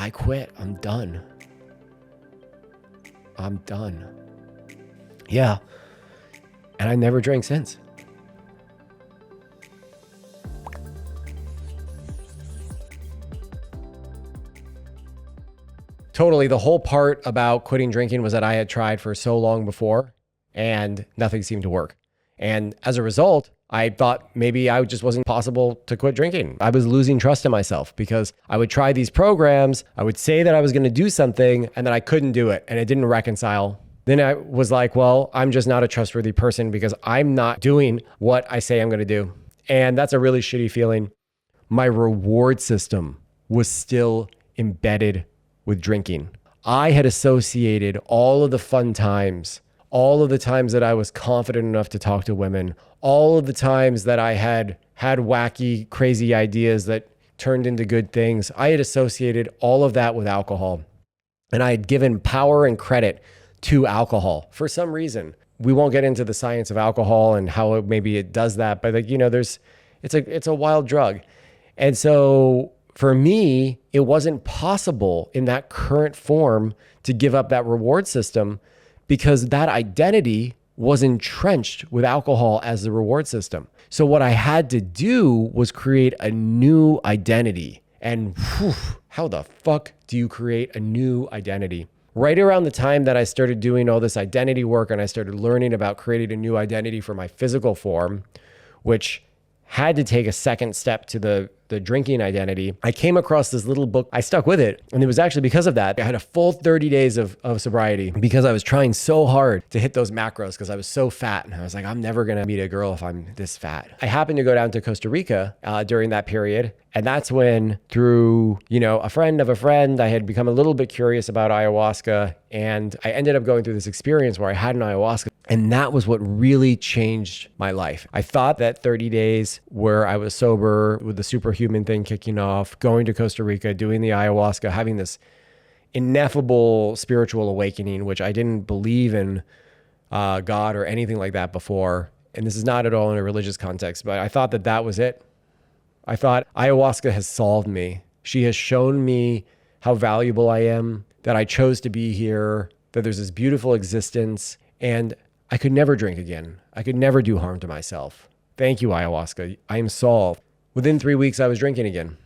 I quit. I'm done. Yeah. And I never drank since. Totally. The whole part about quitting drinking was that I had tried for so long before and nothing seemed to work. And as a result, I thought maybe I just wasn't possible to quit drinking. I was losing trust in myself because I would try these programs. I would say that I was going to do something and then I couldn't do it and it didn't reconcile. Then I was like, well, I'm just not a trustworthy person because I'm not doing what I say I'm going to do. And that's a really shitty feeling. My reward system was still embedded with drinking. I had associated all of the fun times, all of the times that I was confident enough to talk to women, all of the times that I had wacky, crazy ideas that turned into good things. I had associated all of that with alcohol. And I had given power and credit to alcohol for some reason. We won't get into the science of alcohol and how maybe it does that, but it's a wild drug. And so for me, it wasn't possible in that current form to give up that reward system because that identity was entrenched with alcohol as the reward system. So what I had to do was create a new identity. And how the fuck do you create a new identity? Right around the time that I started doing all this identity work and I started learning about creating a new identity for my physical form, which had to take a second step to the drinking identity, I came across this little book. I stuck with it. And it was actually because of that. I had a full 30 days of sobriety because I was trying so hard to hit those macros because I was so fat. And I was like, I'm never going to meet a girl if I'm this fat. I happened to go down to Costa Rica during that period. And that's when, through, a friend of a friend, I had become a little bit curious about ayahuasca. And I ended up going through this experience where I had an ayahuasca. And that was what really changed my life. I thought that 30 days where I was sober with the superhuman thing kicking off, going to Costa Rica, doing the ayahuasca, having this ineffable spiritual awakening, which I didn't believe in God or anything like that before. And this is not at all in a religious context, but I thought that that was it. I thought ayahuasca has solved me. She has shown me how valuable I am, that I chose to be here, that there's this beautiful existence, and I could never drink again. I could never do harm to myself. Thank you, ayahuasca. I am solved. Within 3 weeks, I was drinking again.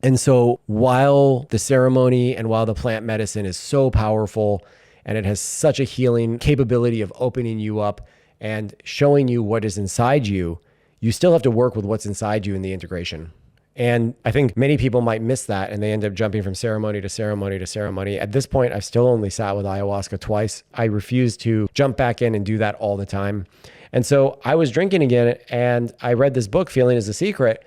And so while the ceremony and while the plant medicine is so powerful and it has such a healing capability of opening you up and showing you what is inside you, you still have to work with what's inside you in the integration. And I think many people might miss that and they end up jumping from ceremony to ceremony to ceremony. At this point, I've still only sat with ayahuasca twice. I refuse to jump back in and do that all the time. And so I was drinking again and I read this book, Feeling is a Secret.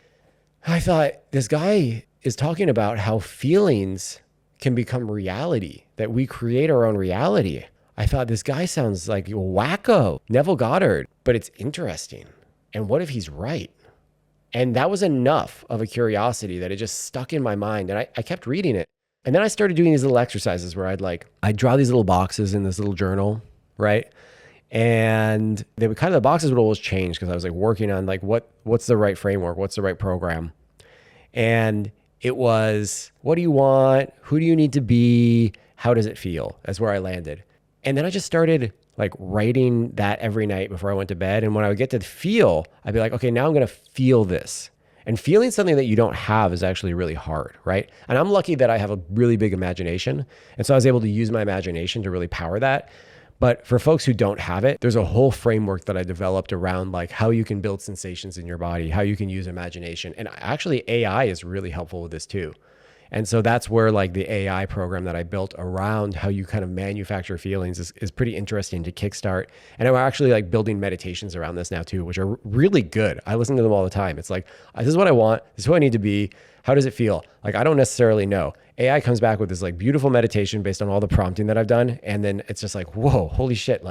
I thought, this guy is talking about how feelings can become reality, that we create our own reality. I thought, this guy sounds like wacko, Neville Goddard, but it's interesting. And what if he's right? And that was enough of a curiosity that it just stuck in my mind. And I kept reading it. And then I started doing these little exercises where I'd draw these little boxes in this little journal, right? And they would the boxes would always change because I was working on what's the right framework? What's the right program? And it was, what do you want? Who do you need to be? How does it feel? That's where I landed. And then I just started writing that every night before I went to bed. And when I would get to feel, I'd be like, okay, now I'm going to feel this. And feeling something that you don't have is actually really hard, right? And I'm lucky that I have a really big imagination. And so I was able to use my imagination to really power that. But for folks who don't have it, there's a whole framework that I developed around how you can build sensations in your body, how you can use imagination. And actually AI is really helpful with this too. And so that's where the AI program that I built around how you kind of manufacture feelings is pretty interesting to kickstart. And I'm actually building meditations around this now too, which are really good. I listen to them all the time. It's this is what I want. This is who I need to be. How does it feel? I don't necessarily know. AI comes back with this beautiful meditation based on all the prompting that I've done. And then it's just whoa, holy shit.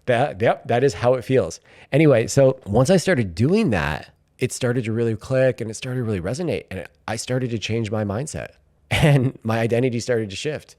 That is how it feels. Anyway, so once I started doing that, it started to really click and it started to really resonate. And I started to change my mindset and my identity started to shift.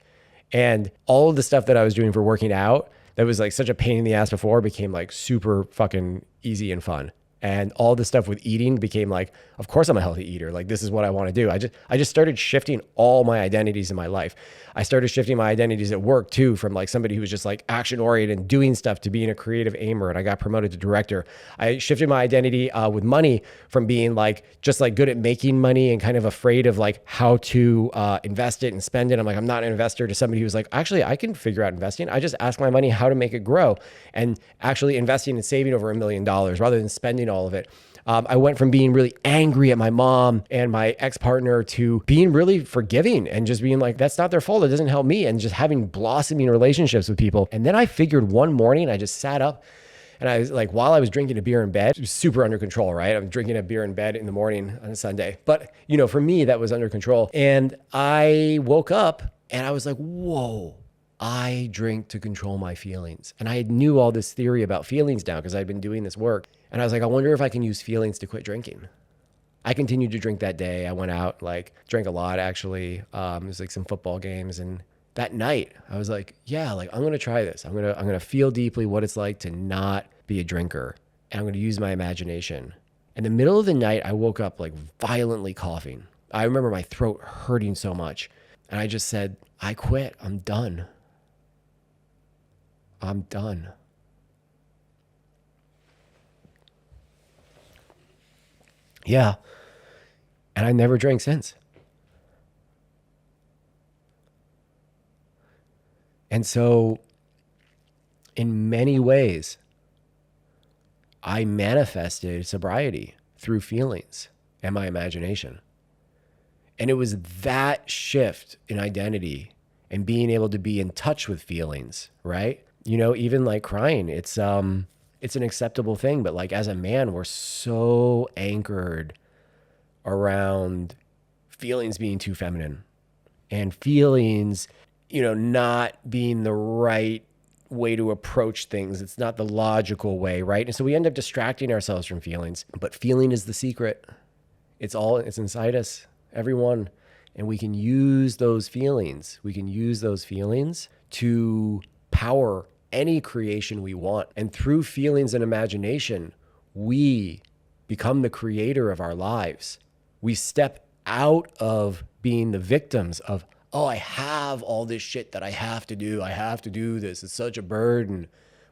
And all of the stuff that I was doing for working out that was such a pain in the ass before became super fucking easy and fun. And all this stuff with eating became like, of course I'm a healthy eater. Like, this is what I want to do. I just started shifting all my identities in my life. I started shifting my identities at work too, from like somebody who was just like action oriented and doing stuff to being a creative aimer. And I got promoted to director. I shifted my identity with money from being like, just like good at making money and kind of afraid of like how to invest it and spend it. I'm like, I'm not an investor, to somebody who's like, actually, I can figure out investing. I just ask my money how to make it grow, and actually investing and saving over $1 million rather than spending all of it. I went from being really angry at my mom and my ex-partner to being really forgiving and just being like, that's not their fault. It doesn't help me. And just having blossoming relationships with people. And then I figured one morning, I just sat up and I was like, while I was drinking a beer in bed, it was super under control, right? I'm drinking a beer in bed in the morning on a Sunday. But, you know, for me, that was under control. And I woke up and I was like, whoa. I drink to control my feelings. And I knew all this theory about feelings now because I'd been doing this work. And I was like, I wonder if I can use feelings to quit drinking. I continued to drink that day. I went out, like, drank a lot actually. It was like some football games. And that night I was like, yeah, like, I'm going to try this. I'm going to feel deeply what it's like to not be a drinker. And I'm going to use my imagination. In the middle of the night, I woke up like violently coughing. I remember my throat hurting so much. And I just said, I quit. I'm done. I'm done. Yeah. And I never drank since. And so, in many ways, I manifested sobriety through feelings and my imagination. And it was that shift in identity and being able to be in touch with feelings, right? You know, even like crying, it's an acceptable thing. But like as a man, we're so anchored around feelings being too feminine and feelings, you know, not being the right way to approach things. It's not the logical way, right? And so we end up distracting ourselves from feelings. But feeling is the secret. It's inside us, everyone. And we can use those feelings. We can use those feelings to power any creation we want. And through feelings and imagination, we become the creator of our lives. We step out of being the victims of, oh, I have all this shit that I have to do. I have to do this. It's such a burden.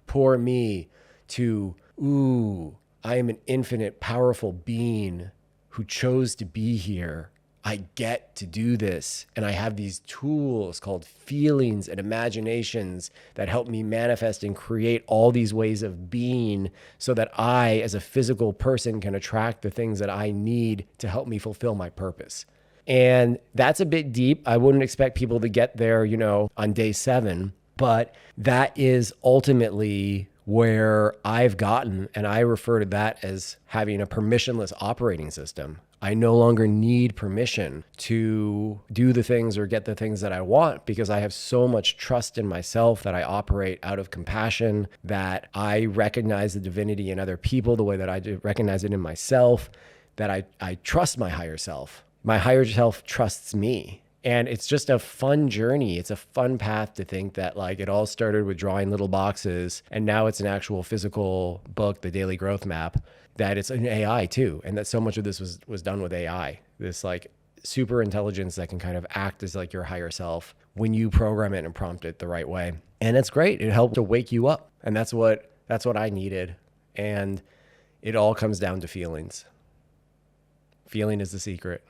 Poor me. To, ooh, I am an infinite, powerful being who chose to be here. I get to do this. And I have these tools called feelings and imaginations that help me manifest and create all these ways of being so that I, as a physical person, can attract the things that I need to help me fulfill my purpose. And that's a bit deep. I wouldn't expect people to get there, you know, on day 7, but that is ultimately where I've gotten, and I refer to that as having a permissionless operating system. I no longer need permission to do the things or get the things that I want because I have so much trust in myself that I operate out of compassion, that I recognize the divinity in other people the way that I do recognize it in myself, that I trust my higher self. My higher self trusts me. And it's just a fun journey. It's a fun path to think that like it all started with drawing little boxes and now it's an actual physical book, the Daily Growth Map, that it's an AI too. And that so much of this was done with AI, this like super intelligence that can kind of act as like your higher self when you program it and prompt it the right way. And it's great. It helped to wake you up. And that's what I needed. And it all comes down to feelings. Feeling is the secret.